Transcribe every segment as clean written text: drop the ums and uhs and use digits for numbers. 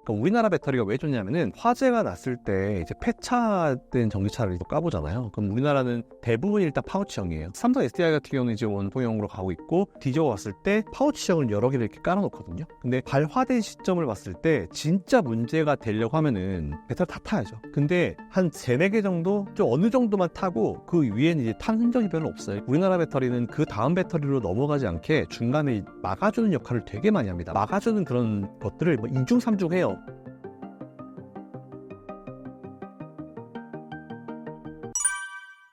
그러니까 우리나라 배터리가 왜 좋냐면은 화재가 났을 때 이제 폐차된 전기차를 까보잖아요. 그럼 우리나라는 대부분이 일단 파우치형이에요. 삼성 SDI 같은 경우는 이제 원통형으로 가고 있고, 뒤져왔을 때 파우치형을 여러 개를 이렇게 깔아놓거든요. 근데 발화된 시점을 봤을 때 진짜 문제가 되려고 하면은 배터리 다 타야죠. 근데 한 3-4개 정도 좀 어느 정도만 타고 그 위에는 이제 탄 흔적이 별로 없어요. 우리나라 배터리는 그 다음 배터리로 넘어가지 않게 중간에 막아주는 역할을 되게 많이 합니다. 막아주는 그런 것들을 뭐 이중삼중 해요.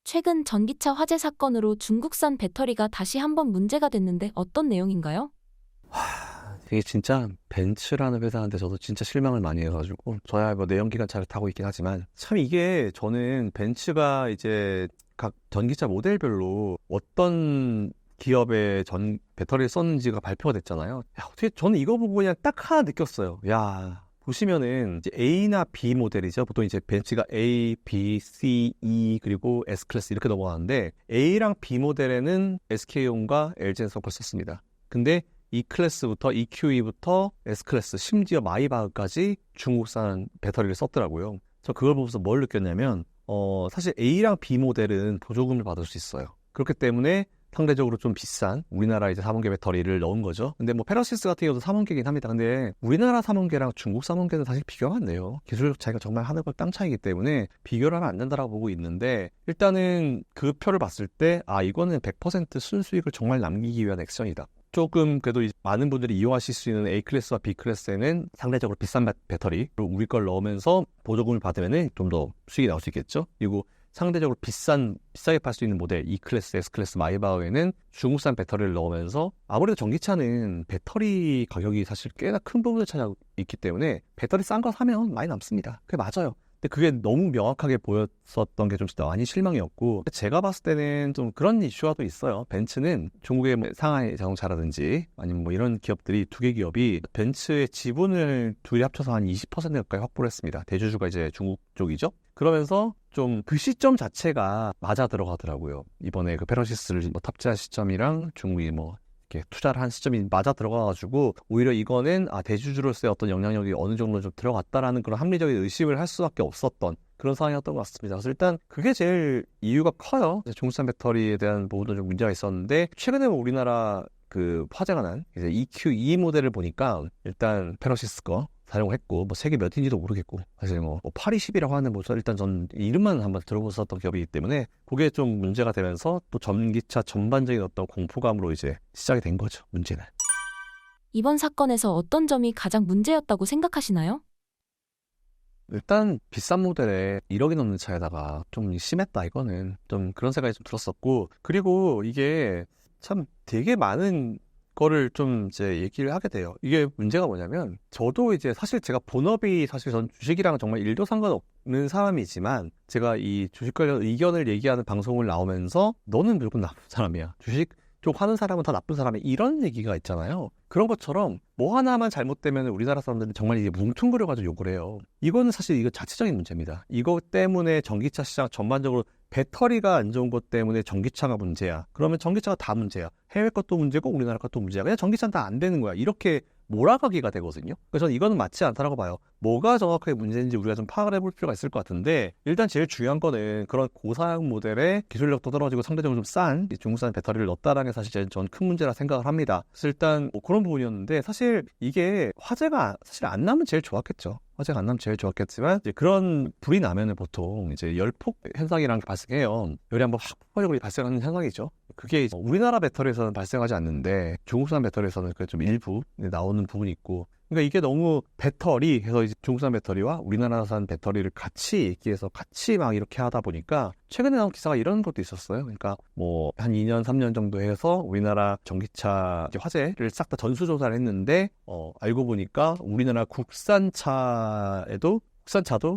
최근 전기차 화재 사건으로 중국산 배터리가 다시 한번 문제가 됐는데 어떤 내용인가요? 이게 진짜 벤츠라는 회사한테 저도 진짜 실망을 많이 해가지고, 저야 뭐 내연기관차를 타고 있긴 하지만 참 이게, 저는 벤츠가 이제 각 전기차 모델별로 어떤 기업의 배터리를 썼는지가 발표가 됐잖아요. 야, 어떻게 저는 이거 보고 그냥 딱 하나 느꼈어요. 야, 보시면은 이제 A나 B 모델이죠. 보통 이제 벤츠가 A, B, C, E 그리고 S 클래스 이렇게 넘어가는데, A랑 B 모델에는 SK온과 LG엔솔을 썼습니다. 근데 E 클래스부터 EQE부터 S 클래스, 심지어 마이바흐까지 중국산 배터리를 썼더라고요. 저 그걸 보면서 뭘 느꼈냐면, 사실 A랑 B 모델은 보조금을 받을 수 있어요. 그렇기 때문에 상대적으로 좀 비싼 우리나라 이제 3원계 배터리를 넣은 거죠. 근데 뭐 페러시스 같은 경우도 3원계긴 합니다. 근데 우리나라 3원계랑 중국 3원계는 사실 비교가 안 돼요. 기술력 차이가 정말 하늘과 땅 차이기 때문에 비교를 하면 안 된다라고 보고 있는데, 일단은 그 표를 봤을 때 이거는 100% 순수익을 정말 남기기 위한 액션이다. 조금 그래도 많은 분들이 이용하실 수 있는 A 클래스와 B 클래스에는 상대적으로 비싼 배터리, 그리고 우리 걸 넣으면서 보조금을 받으면 좀 더 수익이 나올 수 있겠죠. 그리고 상대적으로 비싸게 팔 수 있는 모델 E 클래스, S 클래스, 마이바흐에는 중국산 배터리를 넣으면서, 아무래도 전기차는 배터리 가격이 사실 꽤나 큰 부분을 차지하고 있기 때문에 배터리 싼 거 사면 많이 남습니다. 그게 맞아요. 근데 그게 너무 명확하게 보였었던 게 좀 진짜 많이 실망이었고, 제가 봤을 때는 좀 그런 이슈가 또 있어요. 벤츠는 중국의 뭐 상하이 자동차라든지 아니면 뭐 이런 기업들이, 2개 기업이 벤츠의 지분을 둘이 합쳐서 한 20% 가까이 확보를 했습니다. 대주주가 이제 중국 쪽이죠. 그러면서 좀 그 시점 자체가 맞아 들어가더라고요. 이번에 그 페러시스를 뭐 탑재한 시점이랑 중국이 뭐 이렇게 투자를 한 시점이 맞아 들어가가지고, 오히려 이거는 대주주로서의 어떤 영향력이 어느 정도 좀 들어갔다라는 그런 합리적인 의심을 할 수밖에 없었던 그런 상황이었던 것 같습니다. 그래서 일단 그게 제일 이유가 커요. 중국산 배터리에 대한 부분도 좀 문제가 있었는데, 최근에 뭐 우리나라 그 화재가 난 이제 EQE 모델을 보니까 일단 페러시스 거 사용했고, 뭐 세계 몇인지도 모르겠고, 사실 뭐 8210이라고 하는 뭐 일단 전 이름만 한번 들어봤었던 기업이기 때문에 그게 좀 문제가 되면서 또 전기차 전반적인 어떤 공포감으로 이제 시작이 된 거죠, 문제는. 이번 사건에서 어떤 점이 가장 문제였다고 생각하시나요? 일단 비싼 모델에 1억이 넘는 차에다가 좀 심했다, 이거는 좀 그런 생각이 좀 들었었고, 그리고 이게 참 되게 많은 거를 좀 이제 얘기를 하게 돼요. 이게 문제가 뭐냐면, 저도 이제 사실 제가 본업이, 사실 전 주식이랑 정말 일도 상관없는 사람이지만, 제가 이 주식 관련 의견을 얘기하는 방송을 나오면서 너는 무조건 나쁜 사람이야, 주식 쪽 하는 사람은 다 나쁜 사람이야, 이런 얘기가 있잖아요. 그런 것처럼 뭐 하나만 잘못되면 우리나라 사람들은 정말 이게 뭉뚱그려가지고 욕을 해요. 이거는 사실 이거 자체적인 문제입니다. 이것 때문에 전기차 시장 전반적으로 배터리가 안 좋은 것 때문에 전기차가 문제야, 그러면 전기차가 다 문제야. 해외 것도 문제고 우리나라 것도 문제야. 그냥 전기차는 다 안 되는 거야, 이렇게 몰아가기가 되거든요. 그래서 저는 이거는 맞지 않다라고 봐요. 뭐가 정확하게 문제인지 우리가 좀 파악을 해볼 필요가 있을 것 같은데, 일단 제일 중요한 거는 그런 고사양 모델에 기술력도 떨어지고 상대적으로 좀 싼 중국산 배터리를 넣었다라는 게 사실 전 큰 문제라 생각을 합니다. 그래서 일단 뭐 그런 부분이었는데, 사실 이게 화재가 사실 안 나면 제일 좋았겠죠. 화재가 안 나면 제일 좋았겠지만, 이제 그런 불이 나면은 보통 이제 열폭 현상이라는 게 발생해요. 열이 한번 확 폭발적으로 발생하는 현상이죠. 그게 이제 우리나라 배터리에서는 발생하지 않는데 중국산 배터리에서는 그 좀 일부 나오는 부분이 있고, 그러니까 이게 너무 배터리 해서 이제 중국산 배터리와 우리나라산 배터리를 같이 얘기해서 같이 막 이렇게 하다 보니까, 최근에 나온 기사가 이런 것도 있었어요. 그러니까 뭐 한 2년 3년 정도 해서 우리나라 전기차 화재를 싹 다 전수조사를 했는데, 알고 보니까 우리나라 국산차도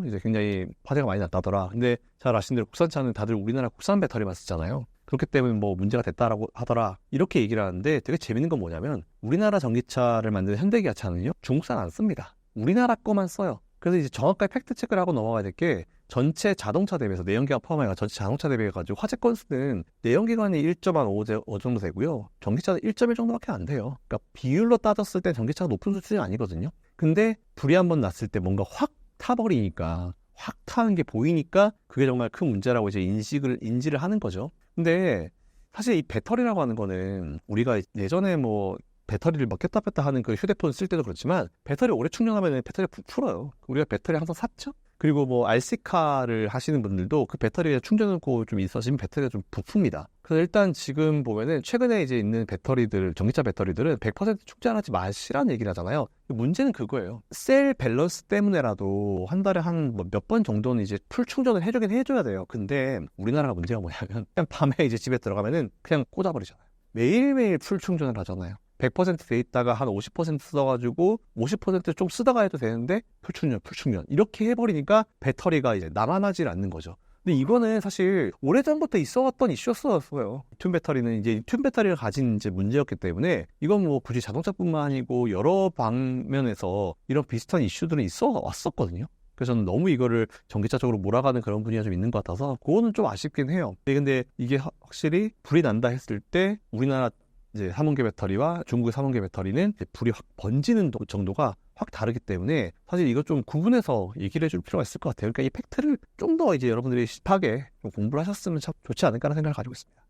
이제 굉장히 화재가 많이 났다더라. 근데 잘 아시는 대로 국산차는 다들 우리나라 국산 배터리만 쓰잖아요. 그렇기 때문에 뭐 문제가 됐다라고 하더라, 이렇게 얘기를 하는데, 되게 재밌는 건 뭐냐면, 우리나라 전기차를 만드는 현대기아차는요, 중국산 안 씁니다. 우리나라 거만 써요. 그래서 이제 정확하게 팩트 체크를 하고 넘어가야 될 게, 전체 자동차 대비해서 내연기관 포함해서 전체 자동차 대비해가지고 화재 건수는 내연기관이 1.5 정도 되고요, 전기차는 1.1 정도밖에 안 돼요. 그러니까 비율로 따졌을 때 전기차가 높은 수준이 아니거든요. 근데 불이 한번 났을 때 뭔가 확 타버리니까 확 타는 게 보이니까 그게 정말 큰 문제라고 이제 인지를 하는 거죠. 근데 사실 이 배터리라고 하는 거는 우리가 예전에 뭐 배터리를 막 꼈다 뺐다 하는 그 휴대폰 쓸 때도 그렇지만 배터리 오래 충전하면 배터리가 부풀어요. 우리가 배터리 항상 샀죠? 그리고 뭐 RC카를 하시는 분들도 그 배터리에 충전하고 좀 있어지면 배터리가 좀 부풉니다. 그래서 일단 지금 보면은 최근에 이제 있는 배터리들, 전기차 배터리들은 100% 충전하지 마시라는 얘기를 하잖아요. 문제는 그거예요. 셀 밸런스 때문에라도 한 달에 한 몇 번 정도는 이제 풀 충전을 해주긴 해줘야 돼요. 근데 우리나라가 문제가 뭐냐면 그냥 밤에 이제 집에 들어가면은 그냥 꽂아버리잖아요. 매일매일 풀 충전을 하잖아요. 100%돼 있다가 한 50% 써가지고 50% 좀 쓰다가 해도 되는데 풀충전 이렇게 해버리니까 배터리가 이제 남아나질 않는 거죠. 근데 이거는 사실 오래전부터 있어왔던 이슈였어요. 리튬 배터리는 이제 리튬 배터리를 가진 이제 문제였기 때문에 이건 뭐 굳이 자동차뿐만 아니고 여러 방면에서 이런 비슷한 이슈들은 있어 왔었거든요. 그래서 저는 너무 이거를 전기차 쪽으로 몰아가는 그런 분위기가 좀 있는 것 같아서 그거는 좀 아쉽긴 해요. 근데 이게 확실히 불이 난다 했을 때 우리나라 이제 3원계 배터리와 중국의 3원계 배터리는 불이 확 번지는 정도가 확 다르기 때문에 사실 이거 좀 구분해서 얘기를 해줄 필요가 있을 것 같아요. 그러니까 이 팩트를 좀 더 이제 여러분들이 딥하게 좀 공부를 하셨으면 참 좋지 않을까라는 생각을 가지고 있습니다.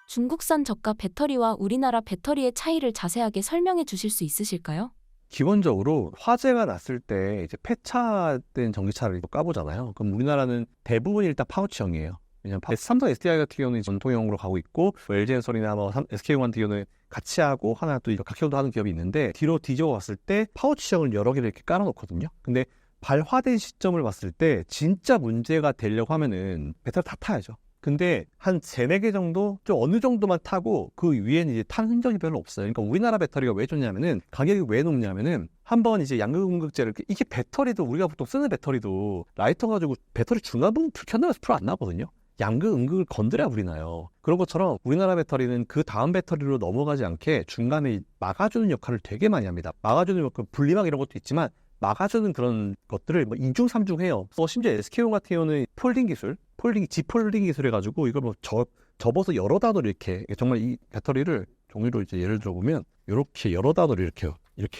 중국산 저가 배터리와 우리나라 배터리의 차이를 자세하게 설명해 주실 수 있으실까요? 기본적으로 화재가 났을 때 이제 폐차된 전기차를 까보잖아요. 그럼 우리나라는 대부분 일단 파우치형이에요. 왜냐면 삼성 SDI 같은 경우는 전통형으로 가고 있고 LG엔솔이나 뭐 SK용 같은 경우는 같이 하고 하나 또 각형도 하는 기업이 있는데 뒤로 뒤집어 봤을 때 파우치형을 여러 개를 이렇게 깔아놓거든요. 근데 발화된 시점을 봤을 때 진짜 문제가 되려고 하면은 배터리 다 타야죠. 근데 한 3, 4개 정도 좀 어느 정도만 타고 그 위에는 이제 탄 흔적이 별로 없어요. 그러니까 우리나라 배터리가 왜 좋냐면은 가격이 왜 높냐면은 한번 이제 양극응극제를 이게 배터리도 우리가 보통 쓰는 배터리도 라이터 가지고 배터리 중화분 불 켜놓으면 불 안 나거든요. 양극응극을 건드려야 불이 나요. 그런 것처럼 우리나라 배터리는 그 다음 배터리로 넘어가지 않게 중간에 막아주는 역할을 되게 많이 합니다. 막아주는 역할, 분리막 이런 것도 있지만 막아주는 그런 것들을 뭐 2중, 3중 해요. 심지어 SK용 같은 경우는 폴딩 기술, 지폴딩 기술 해가지고 이걸 뭐 접어서 여러 단으로 이렇게 정말 이 배터리를 종이로 이제 예를 들어보면 이렇게 여러 단으로 이렇게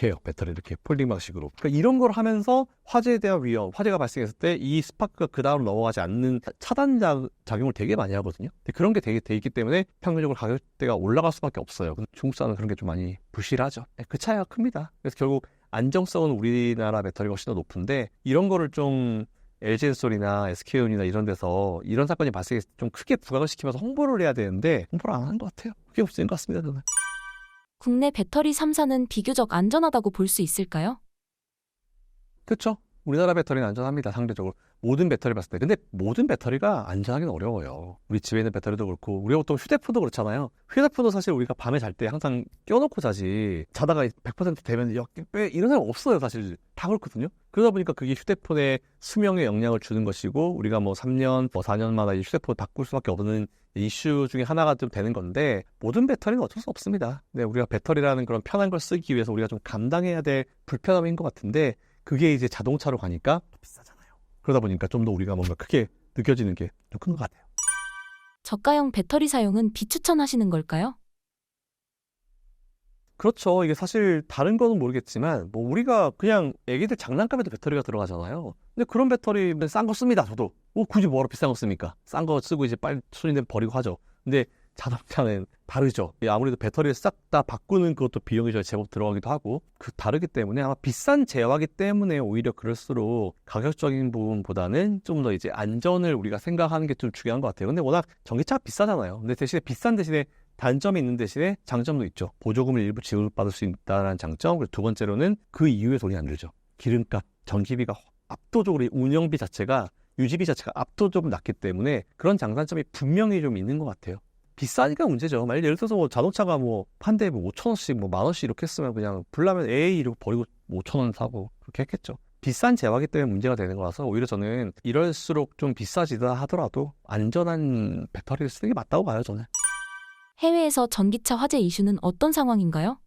해요. 배터리 이렇게 폴딩 방식으로. 그러니까 이런 걸 하면서 화재에 대한 위험, 화재가 발생했을 때 이 스파크가 그 다음으로 넘어가지 않는 차단 작용을 되게 많이 하거든요. 근데 그런 게 되게 돼 있기 때문에 평균적으로 가격대가 올라갈 수밖에 없어요. 근데 중국산은 그런 게 좀 많이 부실하죠. 그 차이가 큽니다. 그래서 결국 안정성은 우리나라 배터리가 훨씬 더 높은데 이런 거를 좀 LG엔솔이나 SK온이나 이런 데서 이런 사건이 발생했을 때 좀 크게 부각을 시키면서 홍보를 해야 되는데 홍보를 안 하는 것 같아요. 그게 없는 것 같습니다. 저는. 국내 배터리 3사는 비교적 안전하다고 볼 수 있을까요? 그렇죠. 우리나라 배터리는 안전합니다. 상대적으로. 모든 배터리 봤을 때. 근데 모든 배터리가 안전하기는 어려워요. 우리 집에 있는 배터리도 그렇고 우리가 보통 휴대폰도 그렇잖아요. 휴대폰도 사실 우리가 밤에 잘 때 항상 껴놓고 자지 자다가 100% 되면 왜 이런 사람 없어요. 사실 다 그렇거든요. 그러다 보니까 그게 휴대폰의 수명에 영향을 주는 것이고 우리가 뭐 3년, 뭐 4년마다 이 휴대폰 바꿀 수밖에 없는 이슈 중에 하나가 좀 되는 건데 모든 배터리는 어쩔 수 없습니다. 근데 우리가 배터리라는 그런 편한 걸 쓰기 위해서 우리가 좀 감당해야 될 불편함인 것 같은데 그게 이제 자동차로 가니까 비싸잖아요. 그러다 보니까 좀 더 우리가 뭔가 크게 느껴지는 게 좀 큰 것 같아요. 저가형 배터리 사용은 비추천하시는 걸까요? 그렇죠. 이게 사실 다른 거는 모르겠지만 뭐 우리가 그냥 애기들 장난감에도 배터리가 들어가잖아요. 근데 그런 배터리는 싼 거 씁니다. 저도. 굳이 뭐하러 비싼 거 씁니까? 싼 거 쓰고 이제 빨리 손님들 버리고 하죠. 근데 자동차는 다르죠. 아무래도 배터리를 싹 다 바꾸는 그것도 비용이 제법 들어가기도 하고 다르기 때문에 아마 비싼 제어하기 때문에 오히려 그럴수록 가격적인 부분보다는 좀 더 이제 안전을 우리가 생각하는 게 좀 중요한 것 같아요. 근데 워낙 전기차가 비싸잖아요. 근데 대신에 비싼 대신에 단점이 있는 대신에 장점도 있죠. 보조금을 일부 지급받을 수 있다는 장점. 그리고 두 번째로는 그 이후에 돈이 안 들죠. 기름값, 전기비가 압도적으로 운영비 자체가 유지비 자체가 압도적으로 낮기 때문에 그런 장단점이 분명히 좀 있는 것 같아요. 비싸니까 문제죠. 만약 예를 들어서 뭐 자동차가 뭐 한 대에 뭐 5,000원씩 뭐 10,000원씩 이렇게 했으면 그냥 불나면 에이 이러고 버리고 5,000원 사고 그렇게 했겠죠. 비싼 재화기 때문에 문제가 되는 거라서 오히려 저는 이럴수록 좀 비싸지다 하더라도 안전한 배터리를 쓰는 게 맞다고 봐요, 저는. 해외에서 전기차 화재 이슈는 어떤 상황인가요?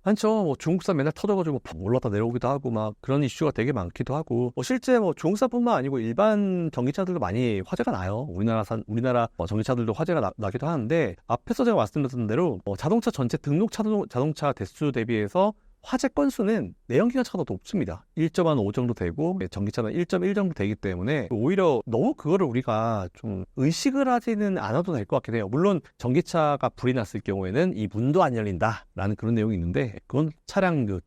많죠. 뭐 중국산 맨날 터져가지고 올랐다 내려오기도 하고 막 그런 이슈가 되게 많기도 하고 실제 뭐 중국산뿐만 아니고 일반 전기차들도 많이 화재가 나요. 우리나라 전기차들도 화재가 나기도 하는데 앞에서 제가 말씀드렸던 대로 자동차 전체 등록 자동차 대수 대비해서 화재 건수는 내연기관 차가 더 높습니다. 1.5 정도 되고 전기차는 1.1 정도 되기 때문에 오히려 너무 그거를 우리가 좀 의식을 하지는 않아도 될 것 같긴 해요. 물론 전기차가 불이 났을 경우에는 이 문도 안 열린다라는 그런 내용이 있는데 그건 차량 그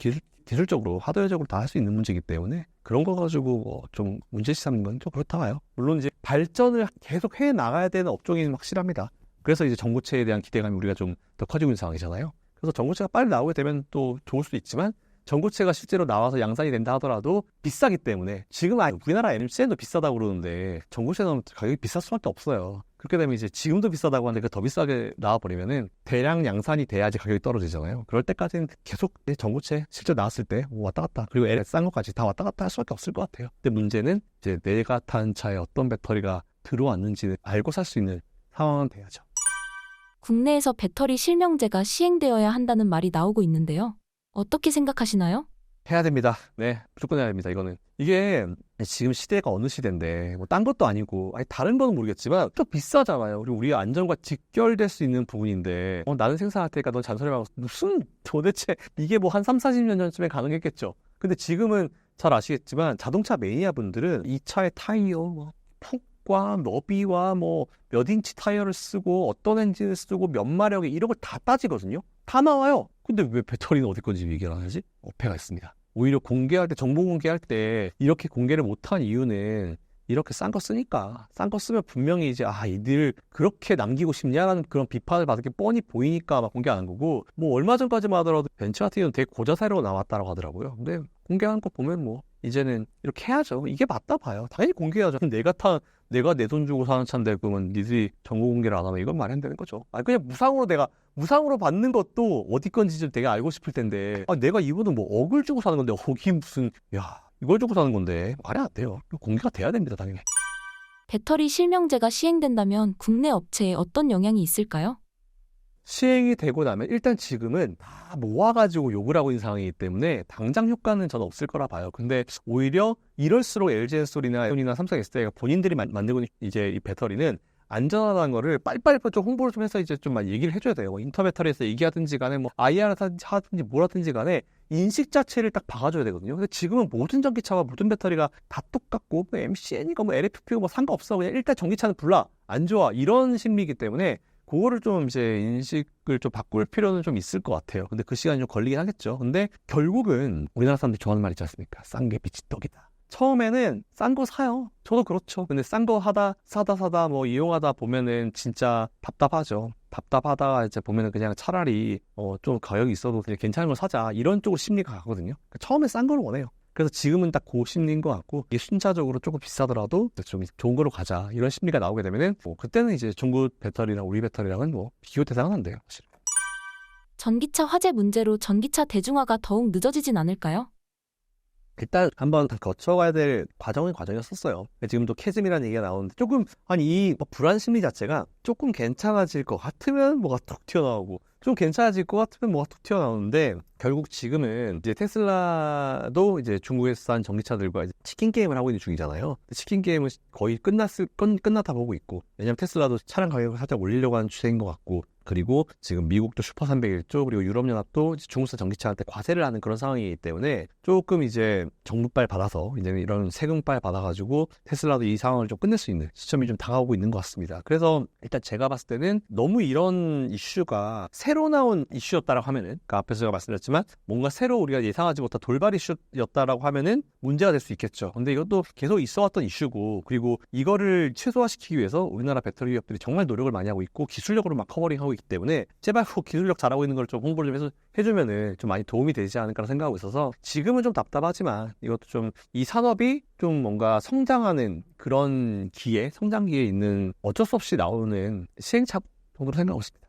기술적으로 하드웨어적으로 다 할 수 있는 문제이기 때문에 그런 거 가지고 좀 문제시 삼는 건 좀 그렇다 봐요. 물론 이제 발전을 계속 해 나가야 되는 업종이 확실합니다. 그래서 이제 전고체에 대한 기대감이 우리가 좀 더 커지고 있는 상황이잖아요. 그래서 전고체가 빨리 나오게 되면 또 좋을 수도 있지만 전고체가 실제로 나와서 양산이 된다 하더라도 비싸기 때문에 지금 우리나라 MCN도 비싸다고 그러는데 전고체는 가격이 비쌀 수밖에 없어요. 그렇게 되면 이제 지금도 비싸다고 하는데 더 비싸게 나와버리면은 대량 양산이 돼야지 가격이 떨어지잖아요. 그럴 때까지는 계속 전고체 실제 나왔을 때 왔다 갔다 그리고 싼 것까지 다 왔다 갔다 할 수밖에 없을 것 같아요. 근데 문제는 이제 내가 탄 차에 어떤 배터리가 들어왔는지 알고 살 수 있는 상황은 돼야죠. 국내에서 배터리 실명제가 시행되어야 한다는 말이 나오고 있는데요. 어떻게 생각하시나요? 해야 됩니다. 네, 무조건 해야 됩니다. 이거는 이게 지금 시대가 어느 시대인데 뭐 딴 것도 아니고 아니 다른 거는 모르겠지만 또 비싸잖아요. 그리고 우리 안전과 직결될 수 있는 부분인데 나는 생산할 테니까 넌 잔소리하고 무슨 도대체 이게 뭐 한 3, 40년 전쯤에 가능했겠죠. 근데 지금은 잘 아시겠지만 자동차 매니아 분들은 이 차의 타이어 뭐 폭과 너비와 뭐 몇 인치 타이어를 쓰고 어떤 엔진을 쓰고 몇 마력에 이런 걸 다 따지거든요. 다 나와요. 근데 왜 배터리는 어디 건지 얘기를 안 하지? 어폐가 있습니다. 오히려 공개할 때 정보 공개할 때 이렇게 공개를 못한 이유는 이렇게 싼 거 쓰니까 싼 거 쓰면 분명히 이제 이들 그렇게 남기고 싶냐라는 그런 비판을 받을 게 뻔히 보이니까 막 공개 안 한 거고 뭐 얼마 전까지만 하더라도 벤츠 같은 경우는 되게 고자세로 나왔다라고 하더라고요. 근데 공개하는 거 보면 뭐 이제는 이렇게 해야죠. 이게 맞다 봐요. 당연히 공개해야죠. 내가 내 돈 주고 사는 차인데 그러면 니들이 정보 공개를 안 하면 이건 말이 안 되는 거죠. 그냥 무상으로 받는 것도 어디 건지 좀 되게 알고 싶을 텐데 내가 이거는 뭐 억을 주고 사는 건데 억이 무슨 이걸 주고 사는 건데 말이 안 돼요. 공개가 돼야 됩니다. 당연히. 배터리 실명제가 시행된다면 국내 업체에 어떤 영향이 있을까요? 시행이 되고 나면 일단 지금은 다 모아가지고 욕을 하고 있는 상황이기 때문에 당장 효과는 저는 없을 거라 봐요. 근데 오히려 이럴수록 LG엔솔이나 소니나 삼성 SDI가 본인들이 만들고 있는 이제 이 배터리는 안전하다는 거를 빨리빨리 좀 홍보를 좀 해서 이제 좀 많이 얘기를 해줘야 돼요. 인터 배터리에서 얘기하든지 간에 뭐 IR 하든지 뭐라든지 간에 인식 자체를 딱 박아줘야 되거든요. 근데 지금은 모든 전기차와 모든 배터리가 다 똑같고 뭐 MCN이고 뭐 LFP고 뭐 상관없어. 그냥 일단 전기차는 불나. 안 좋아. 이런 심리이기 때문에 그거를 좀 이제 인식을 좀 바꿀 필요는 좀 있을 것 같아요. 근데 그 시간이 좀 걸리긴 하겠죠. 근데 결국은 우리나라 사람들이 좋아하는 말 있지 않습니까? 싼 게 빛이 떡이다. 처음에는 싼 거 사요. 저도 그렇죠. 근데 싼 거 사다 뭐 이용하다 보면은 진짜 답답하죠. 답답하다가 이제 보면은 그냥 차라리 좀 가격이 있어도 그냥 괜찮은 걸 사자. 이런 쪽으로 심리가 가거든요. 처음에 싼 걸 원해요. 그래서 지금은 딱 그 심리인 것 같고 이게 순차적으로 조금 비싸더라도 좀 좋은 거로 가자 이런 심리가 나오게 되면은 뭐 그때는 이제 중국 배터리랑 우리 배터리랑은 뭐 비교 대상은 안 돼요. 사실. 전기차 화재 문제로 전기차 대중화가 더욱 늦어지진 않을까요? 일단 한번 거쳐가야 될 과정이었었어요. 지금도 캐즘이라는 얘기가 나오는데 조금 이 불안 심리 자체가 조금 괜찮아질 것 같으면 뭐가 툭 튀어나오고 좀 괜찮아질 것 같으면 뭐가 툭 튀어나오는데 결국 지금은 이제 테슬라도 이제 중국에서 산 전기차들과 이제 치킨 게임을 하고 있는 중이잖아요. 치킨 게임은 거의 끝났다 보고 있고 왜냐면 테슬라도 차량 가격을 살짝 올리려고 하는 추세인 것 같고 그리고 지금 미국도 슈퍼 301조 그리고 유럽연합도 중국산 전기차한테 과세를 하는 그런 상황이기 때문에 조금 이제 정부빨 받아서 이제 이런 세금빨 받아가지고 테슬라도 이 상황을 좀 끝낼 수 있는 시점이 좀 다가오고 있는 것 같습니다. 그래서 일단 제가 봤을 때는 너무 이런 이슈가 새로 나온 이슈였다라고 하면은 그러니까 앞에서 제가 말씀드렸지만 뭔가 새로 우리가 예상하지 못한 돌발 이슈였다라고 하면은 문제가 될 수 있겠죠. 근데 이것도 계속 있어왔던 이슈고 그리고 이거를 최소화시키기 위해서 우리나라 배터리 기업들이 정말 노력을 많이 하고 있고 기술력으로 막 커버링하고 있기 때문에 제발 기술력 잘하고 있는 걸 좀 홍보를 좀 해주면은 좀 많이 도움이 되지 않을까 생각하고 있어서 지금은 좀 답답하지만 이것도 좀 이 산업이 좀 뭔가 성장하는 그런 성장기에 있는 어쩔 수 없이 나오는 시행착오 정도로 생각하고 있습니다.